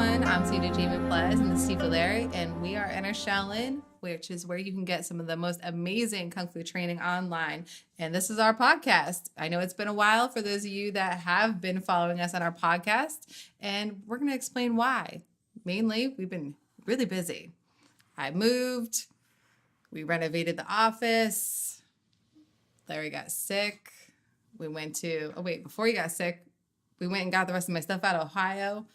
everyone. I'm Sije Pelaez and this is Sifu Phu, and we are Enter Shaolin, which is where you can get some of the most amazing Kung Fu training online. And this is our podcast. I know it's been a while for those of you that have been following us on our podcast, and we're going to explain why. Mainly, we've been really busy. I moved. We renovated the office. Larry got sick. Before he got sick, we went and got the rest of my stuff out of Ohio.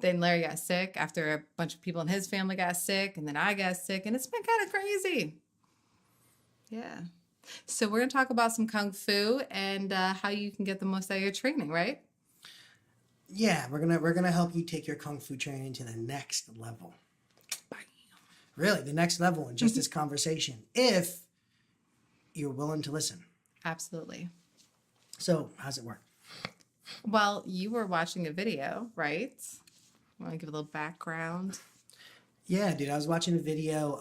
Then Larry got sick after a bunch of people in his family got sick. And then I got sick. And it's been kind of crazy. Yeah. So we're going to talk about some Kung Fu and how you can get the most out of your training, right? Yeah, we're gonna help you take your Kung Fu training to the next level. Bam. Really, the next level in just this conversation, if you're willing to listen. Absolutely. So, how's it work? Well, you were watching a video, right? Want to give a little background? Yeah, dude, I was watching a video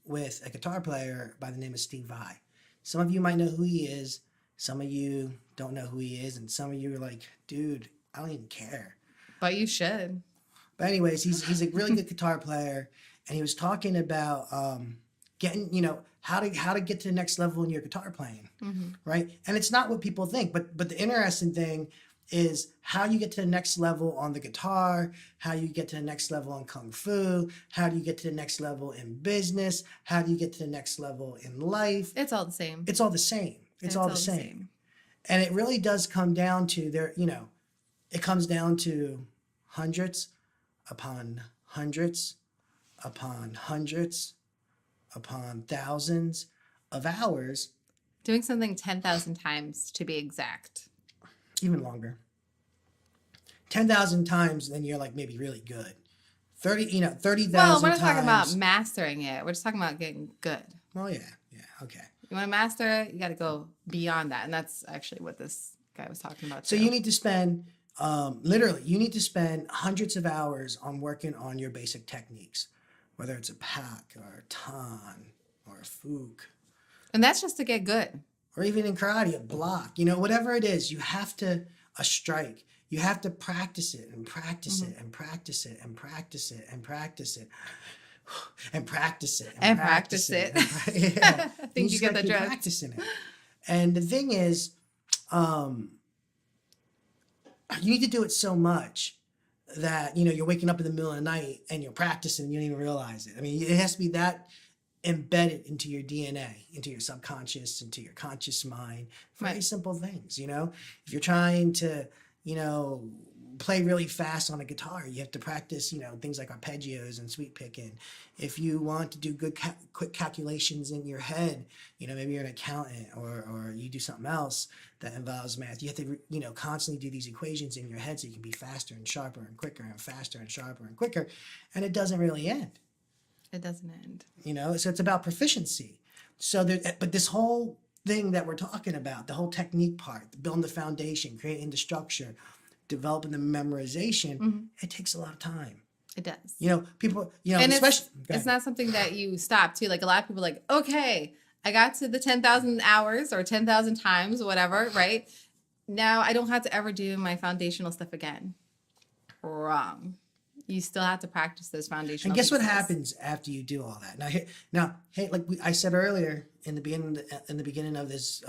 with a guitar player by the name of Steve Vai. Some of you might know who he is. Some of you don't know who he is. And some of you are like, dude, I don't even care. But you should. But anyways, he's a really good guitar player. And he was talking about getting, how to get to the next level in your guitar playing, right? And it's not what people think. But the interesting thing is how you get to the next level on the guitar, how you get to the next level on Kung Fu, how do you get to the next level in business, how do you get to the next level in life. It's all the same. It's all the same. It's all the same. And it really does come down to it comes down to hundreds upon hundreds upon hundreds upon thousands of hours. Doing something 10,000 times to be exact. Even longer. 10,000 times, then you're like maybe really good. 30,000 Well, we're not times. talking about mastering it. We're just talking about getting good. Oh, yeah, okay. You want to master it, you got to go beyond that. And that's actually what this guy was talking about. So you need to spend, you need to spend hundreds of hours on working on your basic techniques, whether it's a pak or a tan or a fook. And that's just to get good. Or even in karate, a block, whatever it is, you have to, a strike, you have to practice it and practice it and practice it and practice it and practice it and practice it and practice it. Yeah. I think you get the drift. Practicing it. And the thing is, you need to do it so much that, you're waking up in the middle of the night and you're practicing and you don't even realize it. I mean, it has to be that embedded into your DNA, into your subconscious, into your conscious mind. Very simple things, If you're trying to, play really fast on a guitar, you have to practice, things like arpeggios and sweep picking. If you want to do good quick calculations in your head, maybe you're an accountant or you do something else that involves math, you have to, constantly do these equations in your head so you can be faster and sharper and quicker and faster and sharper and quicker. And it doesn't really end. It doesn't end. So it's about proficiency. But this whole thing that we're talking about, the whole technique part, building the foundation, creating the structure, developing the memorization, it takes a lot of time. It does. People, and especially... It's not something that you stop too. Like a lot of people are like, okay, I got to the 10,000 hours or 10,000 times, whatever, right? Now I don't have to ever do my foundational stuff again. Wrong. You still have to practice those foundational. And guess what pieces. happens after you do all that? Hey, like I said earlier in the beginning of this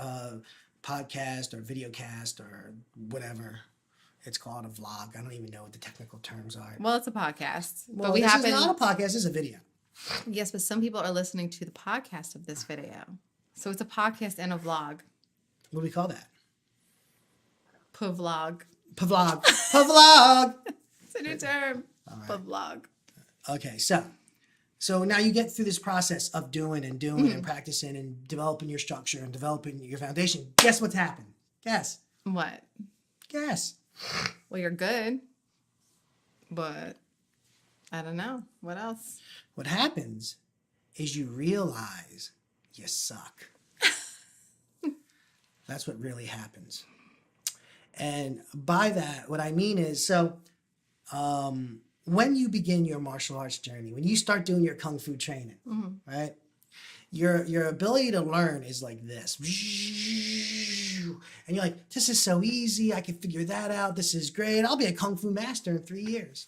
podcast or video cast or whatever it's called, a vlog. I don't even know what the technical terms are. Well, it's a podcast, but this is not a podcast. This is a video. Yes, but some people are listening to the podcast of this video, so it's a podcast and a vlog. What do we call that? Pavlog. Pavlog. Pavlog. It's a new term. Right. Pavlog. Okay, so now you get through this process of doing and practicing and developing your structure and developing your foundation. Guess what's happened? Guess. What? Guess. Well, you're good, but I don't know. What else? What happens is you realize you suck. That's what really happens. And by that, what I mean is, when you begin your martial arts journey, when you start doing your Kung Fu training, right? Your ability to learn is like this. And you're like, this is so easy. I can figure that out. This is great. I'll be a Kung Fu master in 3 years.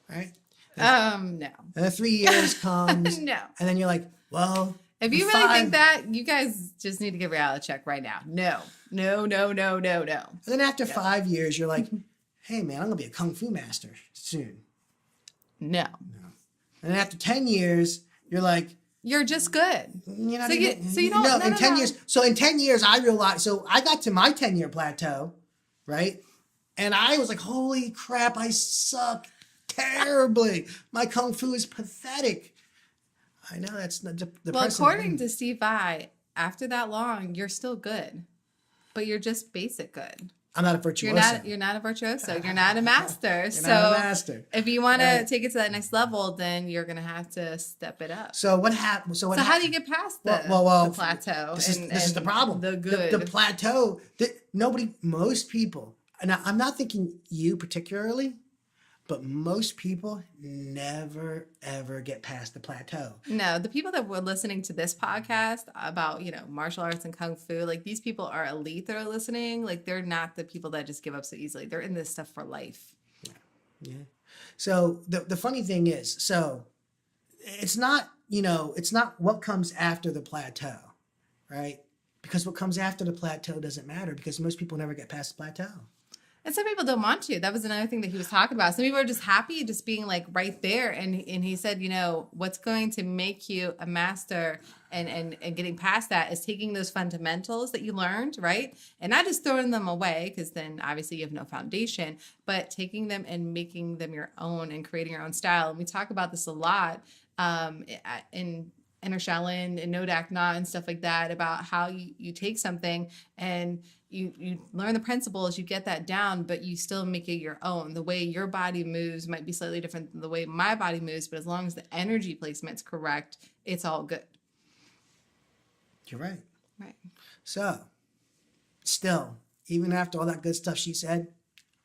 right? No. And then 3 years comes, No. and then you're like, well, If you really think that, you guys just need to get reality check right now. No. No, no, no, no, no. And then after 5 years, you're like, hey, man, I'm going to be a Kung Fu master soon. No. And then after 10 years, you're like, you're just good. You're not So you don't. No, No, in no, 10 no. years. So in 10 years, I realized, so I got to my 10-year plateau, right? And I was like, holy crap, I suck terribly. My Kung Fu is pathetic. I know that's not the Well, according to Steve Vai, after that long, you're still good, but you're just basic good. I'm not a virtuoso. You're not a virtuoso. You're not a master. You're so not a master. If you want to take it to that next level, then you're gonna have to step it up. So what happened? So how do you get past the plateau? This is the problem. The good. The plateau. Most people, and I'm not thinking you particularly, but most people never, ever get past the plateau. No, the people that were listening to this podcast about, martial arts and Kung Fu, like these people are elite that are listening. Like they're not the people that just give up so easily. They're in this stuff for life. Yeah. So the funny thing is, it's not what comes after the plateau, right? Because what comes after the plateau doesn't matter because most people never get past the plateau. And some people don't want to. That was another thing that he was talking about. Some people are just happy just being like right there. And he said, what's going to make you a master and getting past that is taking those fundamentals that you learned, right? And not just throwing them away because then obviously you have no foundation, but taking them and making them your own and creating your own style. And we talk about this a lot in Enter Shaolin and Ngo Dac Na and stuff like that about how you take something and you learn the principles, you get that down, but you still make it your own. The way your body moves might be slightly different than the way my body moves, but as long as the energy placement's correct, it's all good. You're right. Right. So, still, even after all that good stuff she said,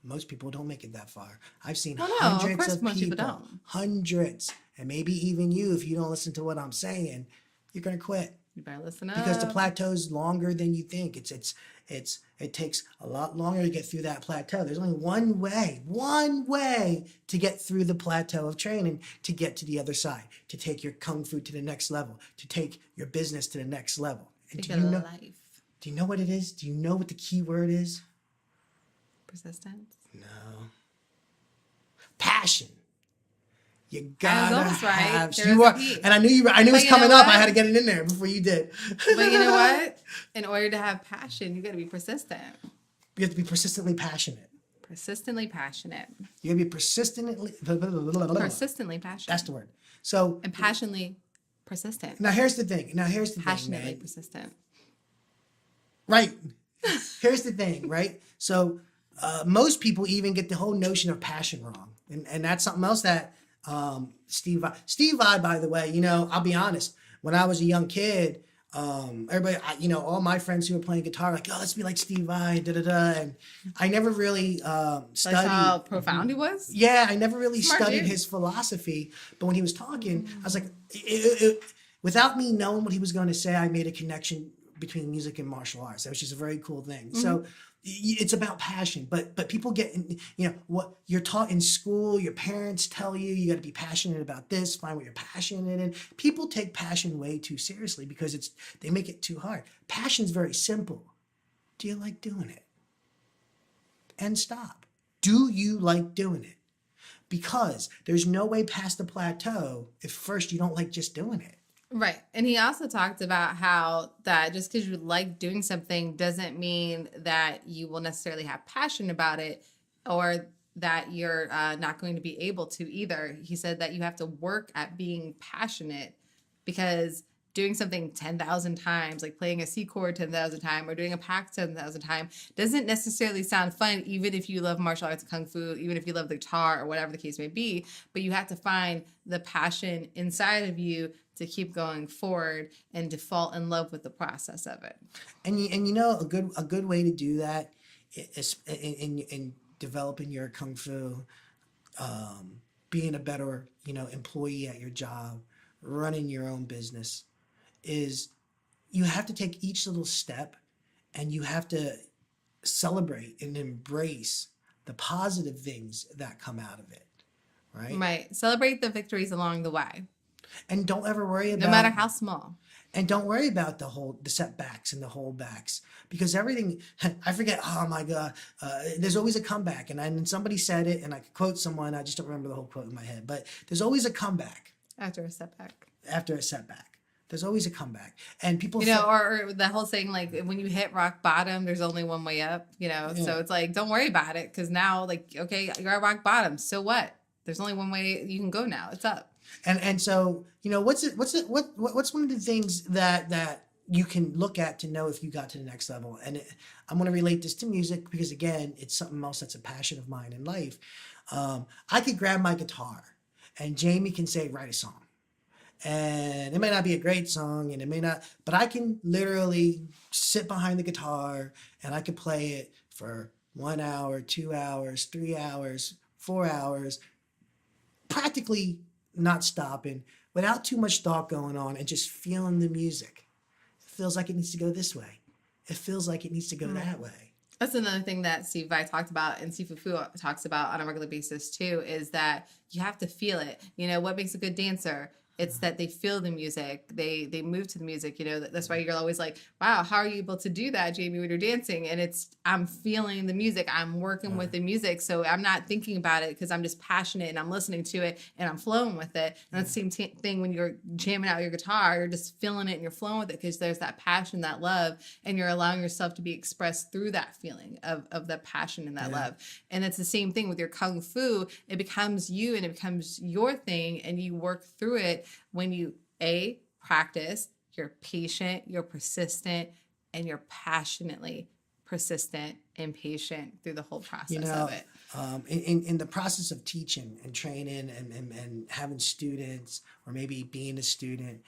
most people don't make it that far. I've seen hundreds of people don't. Hundreds. And maybe even you, if you don't listen to what I'm saying, you're going to quit. You better listen up. Because the plateau is longer than you think. It takes a lot longer to get through that plateau. There's only one way to get through the plateau of training, to get to the other side, to take your Kung Fu to the next level, to take your business to the next level. And do you know what it is? Do you know what the key word is? Persistence? No. Passion. You gotta have. And I knew it was coming up. I had to get it in there before you did. But you know what? In order to have passion, you got to be persistent. You have to be persistently passionate. Persistently passionate. You got to be persistently passionate. That's the word. So and passionately persistent. Now here's the thing. Passionately persistent. Right. Here's the thing. Right. So most people even get the whole notion of passion wrong, and that's something else that. Steve Vai, by the way, I'll be honest. When I was a young kid, everybody, all my friends who were playing guitar, like, oh, let's be like Steve Vai, and I never really studied. That's how profound he was. Yeah, I never really studied his philosophy. But when he was talking, I was like, without me knowing what he was going to say, I made a connection between music and martial arts. That was just a very cool thing. Mm-hmm. So. It's about passion, but people get, what you're taught in school, your parents tell you got to be passionate about this, find what you're passionate in. People take passion way too seriously because they make it too hard. Passion's very simple. Do you like doing it? And stop. Do you like doing it? Because there's no way past the plateau if first you don't like just doing it. Right. And he also talked about how that just because you like doing something doesn't mean that you will necessarily have passion about it or that you're not going to be able to either. He said that you have to work at being passionate because doing something 10,000 times, like playing a C.O.R.E 10,000 times or doing a pack 10,000 times, doesn't necessarily sound fun, even if you love martial arts and Kung Fu, even if you love the guitar or whatever the case may be. But you have to find the passion inside of you to keep going forward and to fall in love with the process of it. And a good way to do that is in developing your Kung Fu, being a better employee at your job, running your own business, is you have to take each little step and you have to celebrate and embrace the positive things that come out of it, right? Right. Celebrate the victories along the way, And don't ever worry no about matter how small. and don't worry about the setbacks and the holdbacks, because everything. I forget. Oh my God! There's always a comeback, and somebody said it, and I could quote someone. I just don't remember the whole quote in my head, but there's always a comeback After a setback. after a setback. There's always a comeback, and people. You know, or the whole saying, like, when you hit rock bottom, there's only one way up, you know? Yeah. So it's like, don't worry about it. Because now, like, okay, you're at rock bottom. So what? There's only one way you can go now. It's up. And so, you know, what's one of the things that you can look at to know if you got to the next level? And I'm going to relate this to music because, again, it's something else that's a passion of mine in life. I could grab my guitar and Jamie can say, write a song. And it may not be a great song and it may not, but I can literally sit behind the guitar and I could play it for 1 hour, 2 hours, 3 hours, 4 hours, practically not stopping, without too much thought going on, and just feeling the music. It feels like it needs to go this way. It feels like it needs to go that way. That's another thing that Steve Vai talked about and Sifu Phu talks about on a regular basis too, is that you have to feel it. You know, what makes a good dancer? It's that they feel the music. They move to the music. You know, that's why you're always like, wow, how are you able to do that, Jamie, when you're dancing? And I'm feeling the music. I'm working with the music. So I'm not thinking about it because I'm just passionate and I'm listening to it and I'm flowing with it. And that's the same thing when you're jamming out your guitar. You're just feeling it and you're flowing with it because there's that passion, that love, and you're allowing yourself to be expressed through that feeling of the passion and that love. And it's the same thing with your Kung Fu. It becomes you and it becomes your thing and you work through it when you practice, you're patient, you're persistent, and you're passionately persistent and patient through the whole process of it. In the process of teaching and training and having students, or maybe being a student,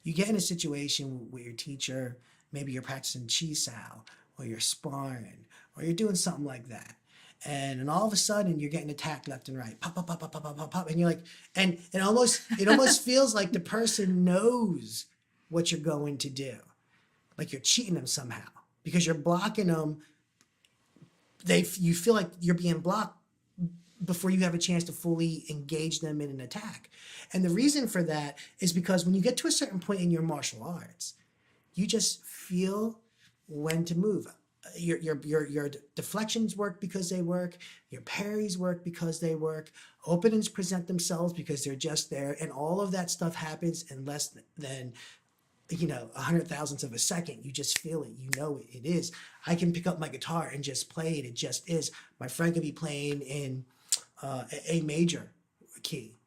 you get in a situation with your teacher, maybe you're practicing Chi Sao, or you're sparring, or you're doing something like that. And all of a sudden you're getting attacked left and right, pop, pop, pop, pop, pop, pop, pop, pop, and you're like, and it almost feels like the person knows what you're going to do, like you're cheating them somehow because you're blocking them. You feel like you're being blocked before you have a chance to fully engage them in an attack. And the reason for that is because when you get to a certain point in your martial arts, you just feel when to move. Your deflections work because they work. Your parries work because they work. Openings present themselves because they're just there. And all of that stuff happens in less than 100,000ths of a second. You just feel it. You know it is. I can pick up my guitar and just play it. It just is. My friend could be playing in A major key.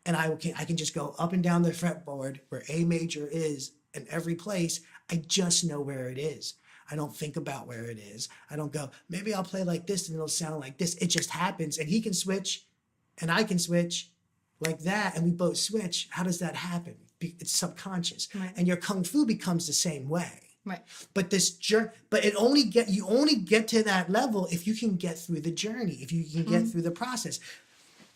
And I can just go up and down the fretboard where A major is in every place. I just know where it is. I don't think about where it is. I don't go, maybe I'll play like this and it'll sound like this. It just happens. And he can switch and I can switch like that. And we both switch. How does that happen? It's subconscious. Right. And your Kung Fu becomes the same way. Right. But you only get to that level if you can get through the journey, if you can get through the process.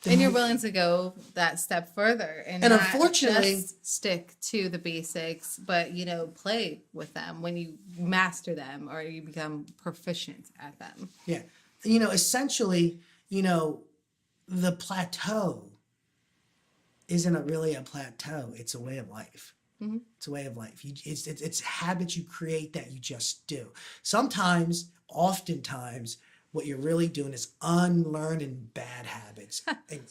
And you're willing to go that step further and not unfortunately just stick to the basics, but play with them when you master them or you become proficient at them. Yeah. Essentially, the plateau isn't really a plateau. It's a way of life. Mm-hmm. It's a way of life. It's habits you create that you just do. Oftentimes, what you're really doing is unlearning bad habits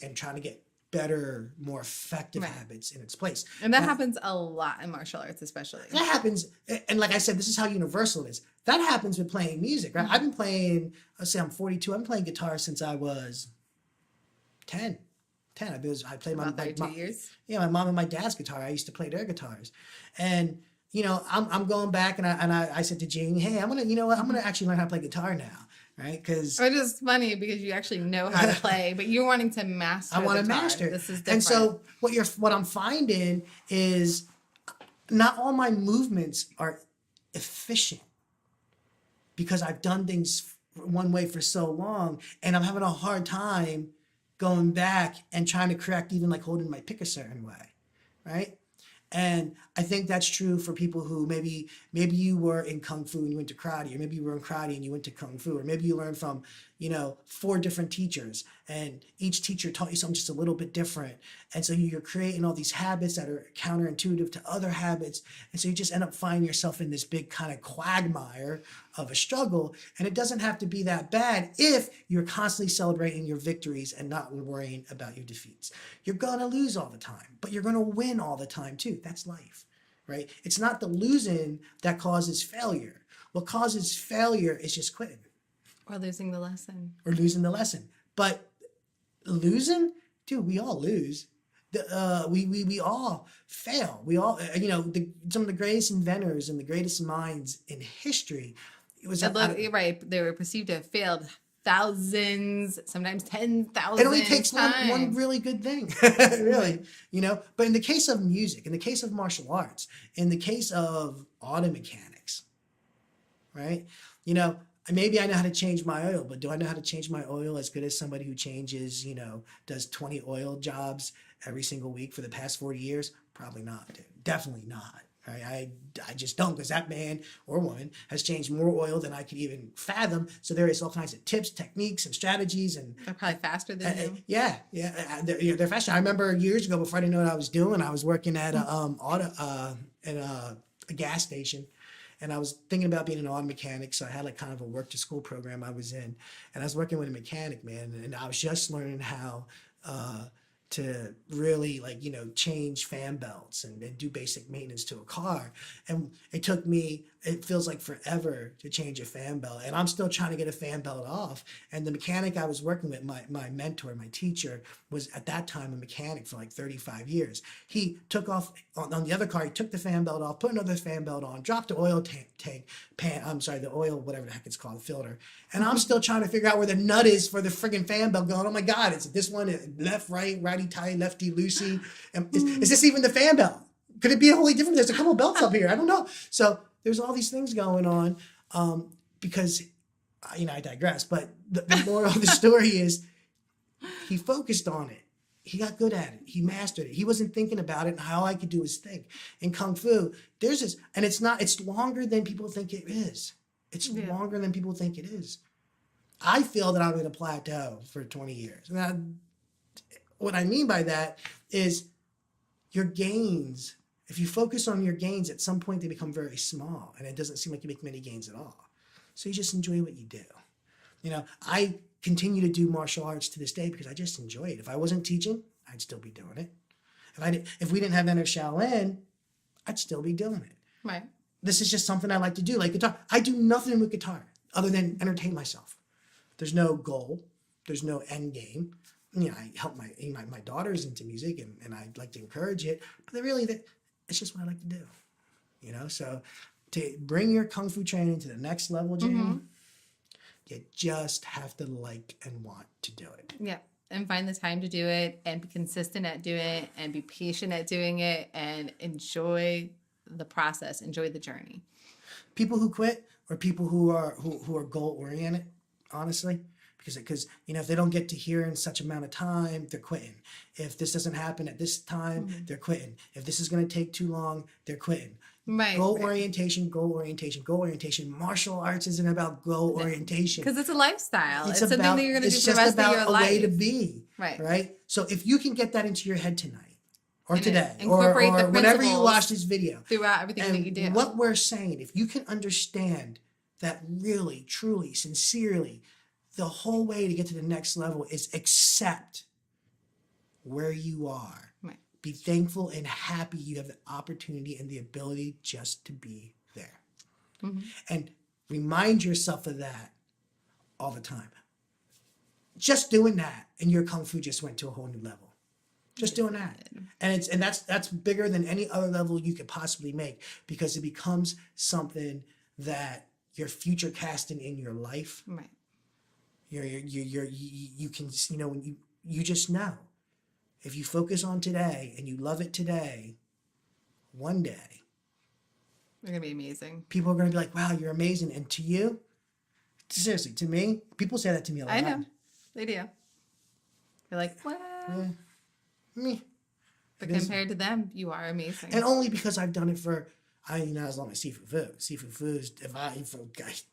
and trying to get better, more effective habits in its place. And that happens a lot in martial arts, especially. That happens, and like I said, this is how universal it is. That happens with playing music, right? Mm-hmm. I've been playing, let's say I'm 42, I've been playing guitar since I was 10. I played about 32 years? Yeah, my mom and my dad's guitar. I used to play their guitars. And, I'm going back and I said to Jane, hey, I'm going to actually learn how to play guitar now. Right, because it is funny because you actually know how to play, but you're wanting to master. I want to master. This is different. And so what I'm finding is not all my movements are efficient because I've done things one way for so long, and I'm having a hard time going back and trying to correct even like holding my pick a certain way, right? And I think that's true for people who maybe you were in Kung Fu and you went to karate, or maybe you were in karate and you went to Kung Fu, or maybe you learned from, 4 different teachers, and each teacher taught you something just a little bit different. And so you're creating all these habits that are counterintuitive to other habits. And so you just end up finding yourself in this big kind of quagmire of a struggle. And it doesn't have to be that bad if you're constantly celebrating your victories and not worrying about your defeats. You're going to lose all the time, but you're going to win all the time too. That's life, right? It's not the losing that causes failure. What causes failure is just quitting. Or losing the lesson. Or losing the lesson. But losing, dude, we all lose. We all fail. We all, some of the greatest inventors and the greatest minds in history. You're right. They were perceived to have failed thousands, sometimes 10,000. It only takes one really good thing, really, But in the case of music, in the case of martial arts, in the case of auto mechanics, right? Maybe I know how to change my oil, but do I know how to change my oil as good as somebody who changes, does 20 oil jobs every single week for the past 40 years? Probably not, dude. Definitely not. Right? I just don't, because that man or woman has changed more oil than I could even fathom. So there is all kinds of tips, techniques, and strategies, and they're probably faster than you. Yeah, they're faster. I remember years ago, before I didn't know what I was doing, I was working at a gas station. And I was thinking about being an auto mechanic, so I had kind of a work to school program I was in. And I was working with a mechanic, man, and I was just learning how to really change fan belts and do basic maintenance to a car. And it feels like forever to change a fan belt. And I'm still trying to get a fan belt off. And the mechanic I was working with, my mentor, my teacher, was at that time a mechanic for 35 years. He took off on the other car, he took the fan belt off, put another fan belt on, dropped the oil the oil, whatever the heck it's called, the filter. And I'm still trying to figure out where the nut is for the friggin' fan belt, going, oh my God, is it this one, left, right, righty, tighty, lefty, loosey? Is this even the fan belt? Could it be wholly different? There's a couple belts up here. I don't know. So there's all these things going on because, I digress. But the moral of the story is he focused on it. He got good at it. He mastered it. He wasn't thinking about it and how I could do his thing. In Kung Fu, there's this, and it's longer than people think it is. It's longer than people think it is. I feel that I'm in a plateau for 20 years. Now, what I mean by that is your gains, if you focus on your gains, at some point they become very small, and it doesn't seem like you make many gains at all. So you just enjoy what you do. I continue to do martial arts to this day because I just enjoy it. If I wasn't teaching, I'd still be doing it. If we didn't have Enter Shaolin, I'd still be doing it. Right. This is just something I like to do, like guitar. I do nothing with guitar other than entertain myself. There's no goal. There's no end game. I help my daughters into music, and I like to encourage it. But it's just what I like to do. So to bring your Kung Fu training to the next level, Jane, you just have to like and want to do it. Yeah. And find the time to do it, and be consistent at doing it, and be patient at doing it, and enjoy the process, enjoy the journey. People who quit are people who are goal oriented, honestly, because if they don't get to here in such amount of time, they're quitting. If this doesn't happen at this time, they're quitting. If this is going to take too long, they're quitting. Right. Goal orientation. Martial arts isn't about goal orientation. Because it's a lifestyle. It's something that you're going to do for the rest of your life. It's just about a way to be. Right. So if you can get that into your head tonight, or today, or whenever you watch this video, throughout everything that you do. What we're saying, if you can understand that really, truly, sincerely, the whole way to get to the next level is accept where you are. Right. Be thankful and happy you have the opportunity and the ability just to be there. Mm-hmm. And remind yourself of that all the time. Just doing that, and your Kung Fu just went to a whole new level. Just doing that. And that's bigger than any other level you could possibly make, because it becomes something that you're future casting in your life. Right. You can, when you just know. If you focus on today and you love it today, one day you're going to be amazing. People are going to be like, wow, you're amazing. And to you, seriously, to me, people say that to me a lot. I know. They do. You're like, what? Me. But compared to them, you are amazing. And only because I've done it for I as long as Sifu Phu. Sifu Phu is if I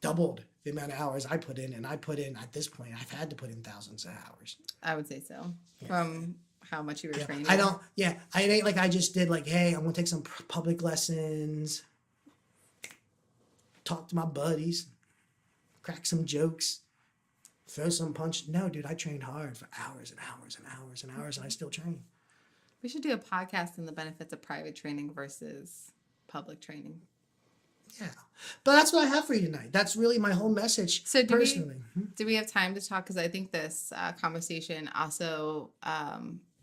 doubled the amount of hours I put in, and I put in at this point, I've had to put in thousands of hours. I would say so. From how much you were training. I don't. Yeah, I ain't like I just did. Like, hey, I'm gonna take some public lessons, talk to my buddies, crack some jokes, throw some punch. No, dude, I trained hard for hours and hours and hours and hours, and I still train. We should do a podcast on the benefits of private training versus public training. Yeah, but that's what I have for you tonight. That's really my whole message. So personally, do we have time to talk? Because I think this conversation also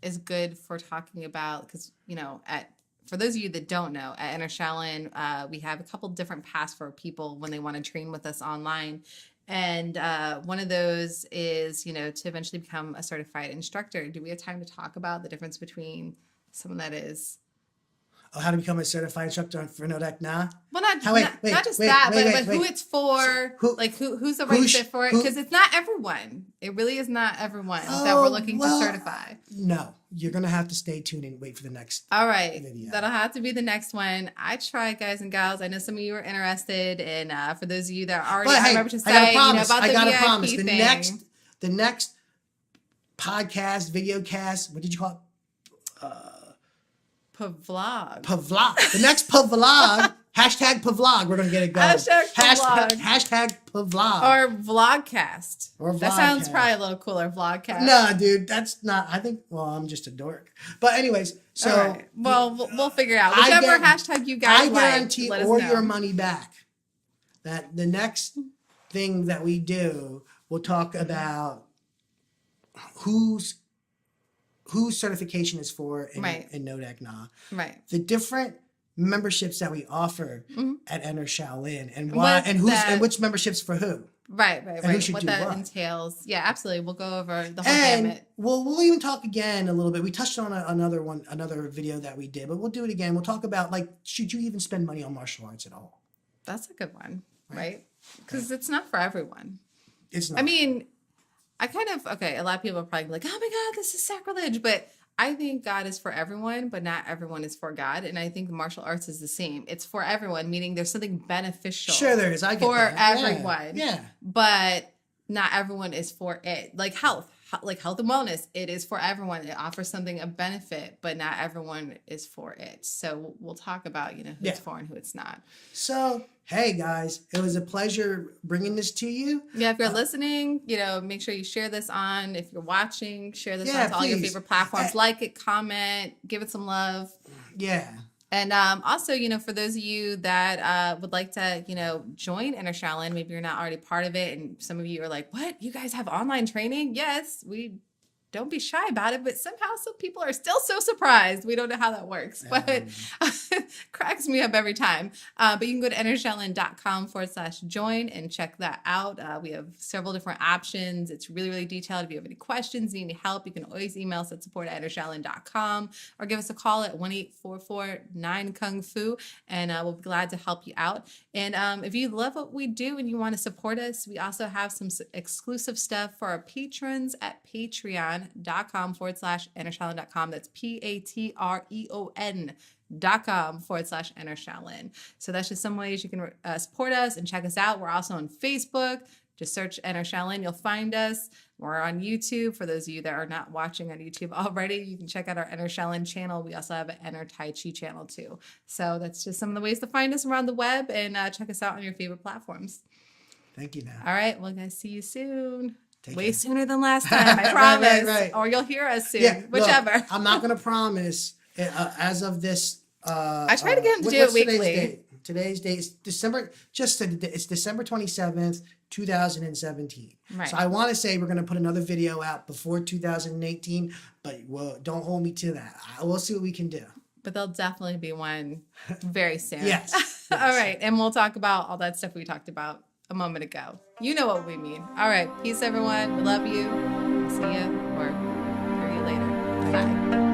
is good for talking about, because for those of you that don't know, at Enter Shaolin, we have a couple different paths for people when they want to train with us online. And one of those is, to eventually become a certified instructor. Do we have time to talk about the difference between someone that is... how to become a certified instructor for Ngo Dac Na? Well, not just that, but who it's for, who's the right fit for it, because it's not everyone. It really is not everyone that we're looking to certify. No, you're going to have to stay tuned and wait for the next All right, video. That'll have to be the next one. I try, guys and gals. I know some of you are interested, and for those of you that are already, I remember to say, about the VIP thing. The next podcast, video cast, what did you call it? Pavlog. The next Pavlog, hashtag Pavlog, we're going to get it going. Hashtag Pavlog. Or vlogcast. That sounds probably a little cooler, vlogcast. Nah, dude, that's not, I'm just a dork. But anyways, so. All right. Well, we'll figure it out. Whichever hashtag you guys like, guarantee your money back that the next thing that we do, we'll talk about whose certification is for in Ngo Dac Na. Right. The different memberships that we offer at Enter Shaolin, and why, and which memberships for who. Right. And who should what do that what. Entails. Yeah, absolutely. We'll go over the whole gamut. We'll even talk again a little bit. We touched on another video that we did, but we'll do it again. We'll talk about, should you even spend money on martial arts at all? That's a good one, right? Because it's not for everyone. It's not. I mean, a lot of people are probably like, oh my God, this is sacrilege. But I think God is for everyone, but not everyone is for God. And I think the martial arts is the same. It's for everyone, meaning there's something beneficial. Sure there is. I get that. Everyone. Yeah. But not everyone is for it. Like health and wellness, it is for everyone. It offers something of benefit, but not everyone is for it. So we'll talk about, who it's for and who it's not. So, hey guys, it was a pleasure bringing this to you. Yeah, if you're listening, make sure you share this on. If you're watching, share this on to all your favorite platforms. Like it, comment, give it some love. Yeah. And also, for those of you that would like to, join Enter Shaolin, maybe you're not already part of it, and some of you are like, what? You guys have online training? Yes, we don't be shy about it, but somehow some people are still so surprised. We don't know how that works, but cracks me up every time. But you can go to entershaolin.com/join and check that out. We have several different options. It's really, really detailed. If you have any questions, need any help, you can always email us at support@entershaolin.com or give us a call at 1-844-9-KUNG-FU, and we'll be glad to help you out. And if you love what we do and you want to support us, we also have some exclusive stuff for our patrons at patreon.com/entershaolin.com. That's patreon.com/entershaolin. So that's just some ways you can support us and check us out. We're also on Facebook. Just search Enter Shaolin. You'll find us. We're on YouTube. For those of you that are not watching on YouTube already, you can check out our Enter Shaolin channel. We also have an Enter Tai Chi channel too. So that's just some of the ways to find us around the web, and check us out on your favorite platforms. Thank you, Now. All right. Well, guys, see you soon. Way sooner than last time, I promise. right. Or you'll hear us soon, whichever. Look, I'm not going to promise as of this. I try to get him to do it weekly. Today's date is December 27th, 2017. Right. So I want to say we're going to put another video out before 2018, but don't hold me to that. We'll see what we can do. But there'll definitely be one very soon. Yes. All right. And we'll talk about all that stuff we talked about a moment ago. You know what we mean. All right. Peace, everyone. We love you. See you or hear you later. Bye.